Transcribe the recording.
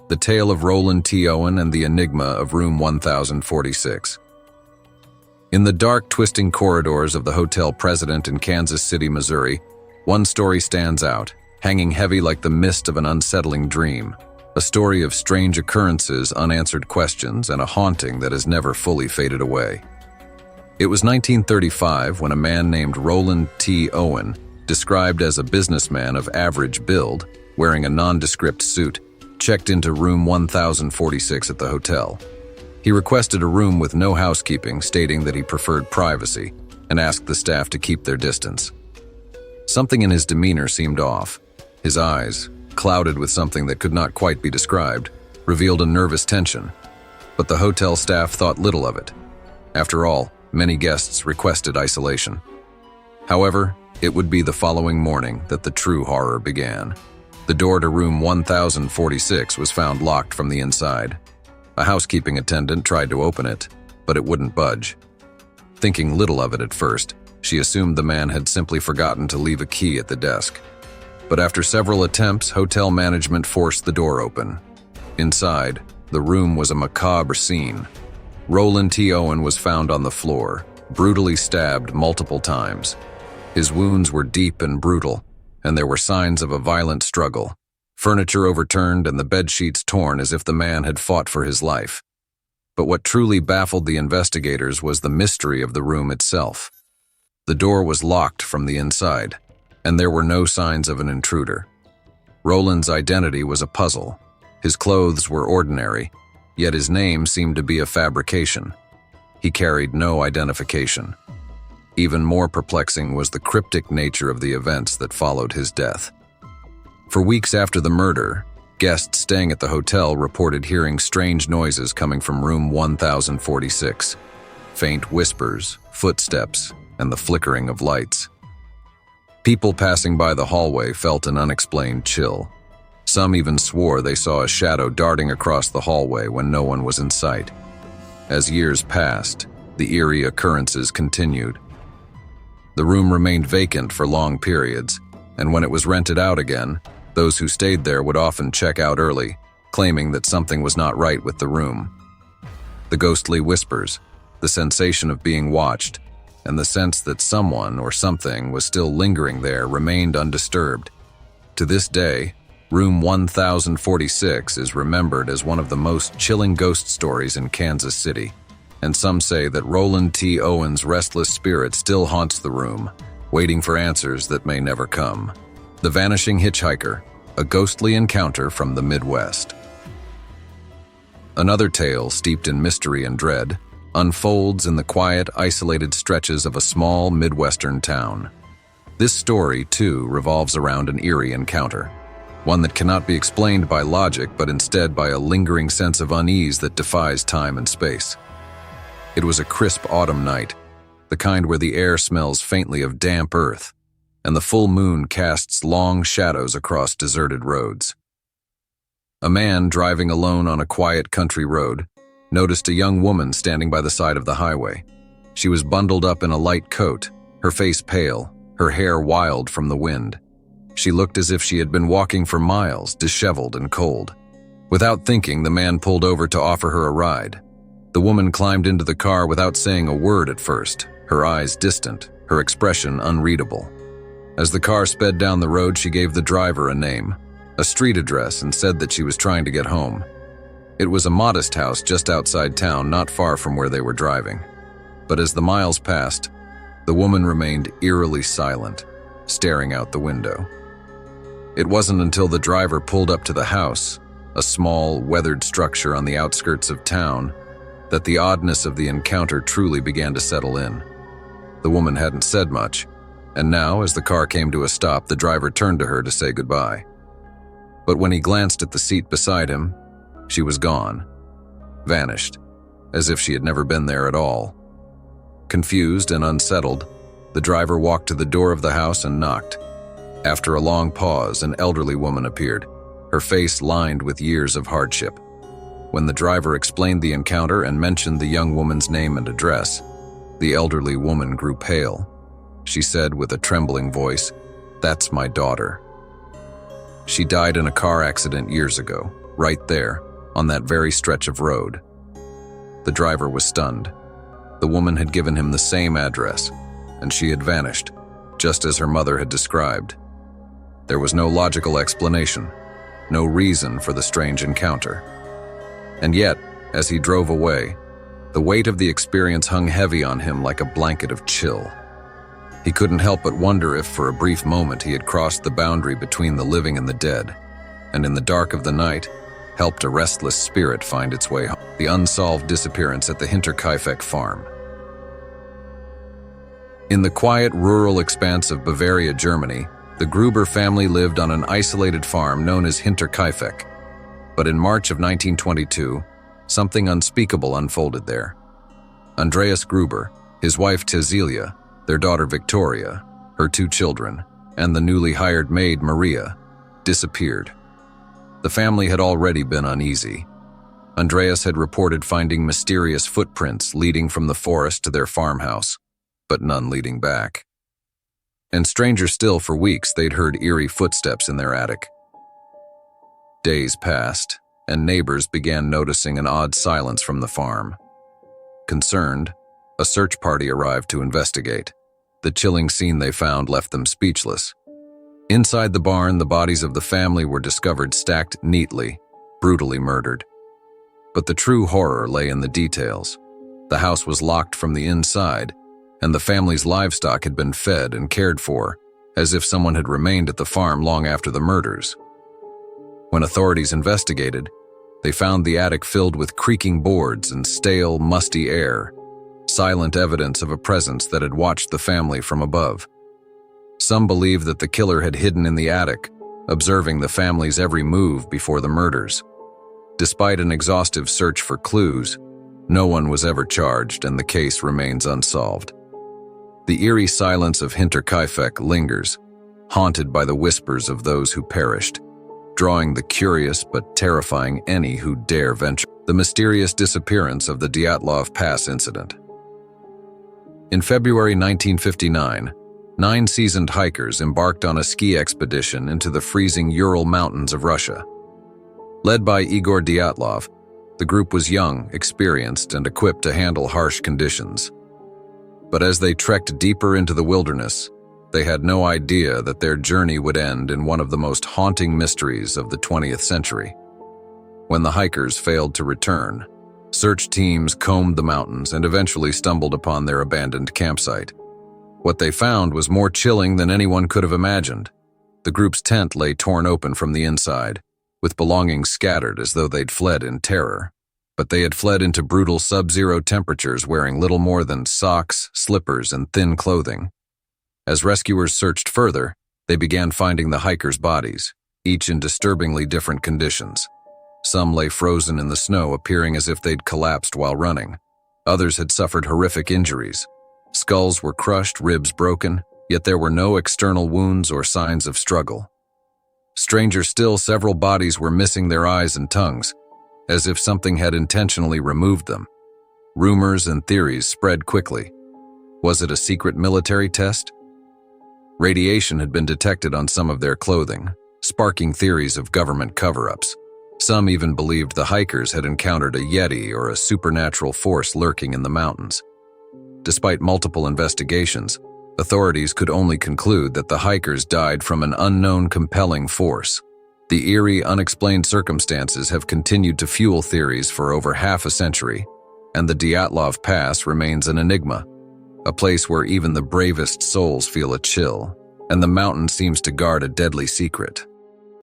The Tale of Roland T. Owen and the Enigma of Room 1046. In the dark, twisting corridors of the Hotel President in Kansas City, Missouri, one story stands out, hanging heavy like the mist of an unsettling dream. A story of strange occurrences, unanswered questions, and a haunting that has never fully faded away. It was 1935 when a man named Roland T. Owen, described as a businessman of average build, wearing a nondescript suit, checked into room 1046 at the hotel. He requested a room with no housekeeping, stating that he preferred privacy, and asked the staff to keep their distance. Something in his demeanor seemed off. His eyes, clouded with something that could not quite be described, revealed a nervous tension. But the hotel staff thought little of it. After all, many guests requested isolation. However, it would be the following morning that the true horror began. The door to room 1046 was found locked from the inside. A housekeeping attendant tried to open it, but it wouldn't budge. Thinking little of it at first, she assumed the man had simply forgotten to leave a key at the desk. But after several attempts, hotel management forced the door open. Inside, the room was a macabre scene. Roland T. Owen was found on the floor, brutally stabbed multiple times. His wounds were deep and brutal, and there were signs of a violent struggle. Furniture overturned and the bedsheets torn as if the man had fought for his life. But what truly baffled the investigators was the mystery of the room itself. The door was locked from the inside, and there were no signs of an intruder. Roland's identity was a puzzle. His clothes were ordinary, yet his name seemed to be a fabrication. He carried no identification. Even more perplexing was the cryptic nature of the events that followed his death. For weeks after the murder, guests staying at the hotel reported hearing strange noises coming from room 1046. Faint whispers, footsteps, and the flickering of lights. People passing by the hallway felt an unexplained chill. Some even swore they saw a shadow darting across the hallway when no one was in sight. As years passed, the eerie occurrences continued. The room remained vacant for long periods, and when it was rented out again, those who stayed there would often check out early, claiming that something was not right with the room. The ghostly whispers, the sensation of being watched, and the sense that someone or something was still lingering there remained undisturbed. To this day, room 1046 is remembered as one of the most chilling ghost stories in Kansas City, and some say that Roland T. Owen's restless spirit still haunts the room, waiting for answers that may never come. The Vanishing Hitchhiker, a ghostly encounter from the Midwest. Another tale steeped in mystery and dread unfolds in the quiet, isolated stretches of a small Midwestern town. This story, too, revolves around an eerie encounter, one that cannot be explained by logic but instead by a lingering sense of unease that defies time and space. It was a crisp autumn night, the kind where the air smells faintly of damp earth, and the full moon casts long shadows across deserted roads. A man driving alone on a quiet country road noticed a young woman standing by the side of the highway. She was bundled up in a light coat, her face pale, her hair wild from the wind. She looked as if she had been walking for miles, disheveled and cold. Without thinking, the man pulled over to offer her a ride. The woman climbed into the car without saying a word at first, her eyes distant, her expression unreadable. As the car sped down the road, she gave the driver a name, a street address, and said that she was trying to get home. It was a modest house just outside town, not far from where they were driving. But as the miles passed, the woman remained eerily silent, staring out the window. It wasn't until the driver pulled up to the house, a small, weathered structure on the outskirts of town, that the oddness of the encounter truly began to settle in. The woman hadn't said much, and now, as the car came to a stop, the driver turned to her to say goodbye. But when he glanced at the seat beside him, she was gone, vanished, as if she had never been there at all. Confused and unsettled, the driver walked to the door of the house and knocked. After a long pause, an elderly woman appeared, her face lined with years of hardship. When the driver explained the encounter and mentioned the young woman's name and address, the elderly woman grew pale. She said with a trembling voice, "That's my daughter. She died in a car accident years ago, right there, on that very stretch of road. The driver was stunned. The woman had given him the same address, and she had vanished, just as her mother had described. There was no logical explanation, no reason for the strange encounter. And yet, as he drove away, the weight of the experience hung heavy on him like a blanket of chill. He couldn't help but wonder if for a brief moment he had crossed the boundary between the living and the dead, and in the dark of the night, helped a restless spirit find its way home. The unsolved disappearance at the Hinterkaifeck farm. In the quiet rural expanse of Bavaria, Germany, the Gruber family lived on an isolated farm known as Hinterkaifeck. But in March of 1922, something unspeakable unfolded there. Andreas Gruber, his wife Cecilia, their daughter Victoria, her 2 children, and the newly hired maid Maria, disappeared. The family had already been uneasy. Andreas had reported finding mysterious footprints leading from the forest to their farmhouse, but none leading back. And stranger still, for weeks they'd heard eerie footsteps in their attic. Days passed, and neighbors began noticing an odd silence from the farm. Concerned, a search party arrived to investigate. The chilling scene they found left them speechless. Inside the barn, the bodies of the family were discovered stacked neatly, brutally murdered. But the true horror lay in the details. The house was locked from the inside, and the family's livestock had been fed and cared for, as if someone had remained at the farm long after the murders. When authorities investigated, they found the attic filled with creaking boards and stale, musty air, silent evidence of a presence that had watched the family from above. Some believe that the killer had hidden in the attic, observing the family's every move before the murders. Despite an exhaustive search for clues, no one was ever charged and the case remains unsolved. The eerie silence of Hinterkaifeck lingers, haunted by the whispers of those who perished, drawing the curious but terrifying any who dare venture. The mysterious disappearance of the Dyatlov Pass incident. In February 1959, 9 seasoned hikers embarked on a ski expedition into the freezing Ural Mountains of Russia. Led by Igor Dyatlov, the group was young, experienced, and equipped to handle harsh conditions. But as they trekked deeper into the wilderness, they had no idea that their journey would end in one of the most haunting mysteries of the 20th century. When the hikers failed to return, search teams combed the mountains and eventually stumbled upon their abandoned campsite. What they found was more chilling than anyone could have imagined. The group's tent lay torn open from the inside, with belongings scattered as though they'd fled in terror. But they had fled into brutal sub-zero temperatures wearing little more than socks, slippers, and thin clothing. As rescuers searched further, they began finding the hikers' bodies, each in disturbingly different conditions. Some lay frozen in the snow, appearing as if they'd collapsed while running. Others had suffered horrific injuries. Skulls were crushed, ribs broken, yet there were no external wounds or signs of struggle. Stranger still, several bodies were missing their eyes and tongues, as if something had intentionally removed them. Rumors and theories spread quickly. Was it a secret military test? Radiation had been detected on some of their clothing, sparking theories of government cover-ups. Some even believed the hikers had encountered a yeti or a supernatural force lurking in the mountains. Despite multiple investigations, authorities could only conclude that the hikers died from an unknown compelling force. The eerie, unexplained circumstances have continued to fuel theories for over half a century, and the Dyatlov Pass remains an enigma, a place where even the bravest souls feel a chill, and the mountain seems to guard a deadly secret.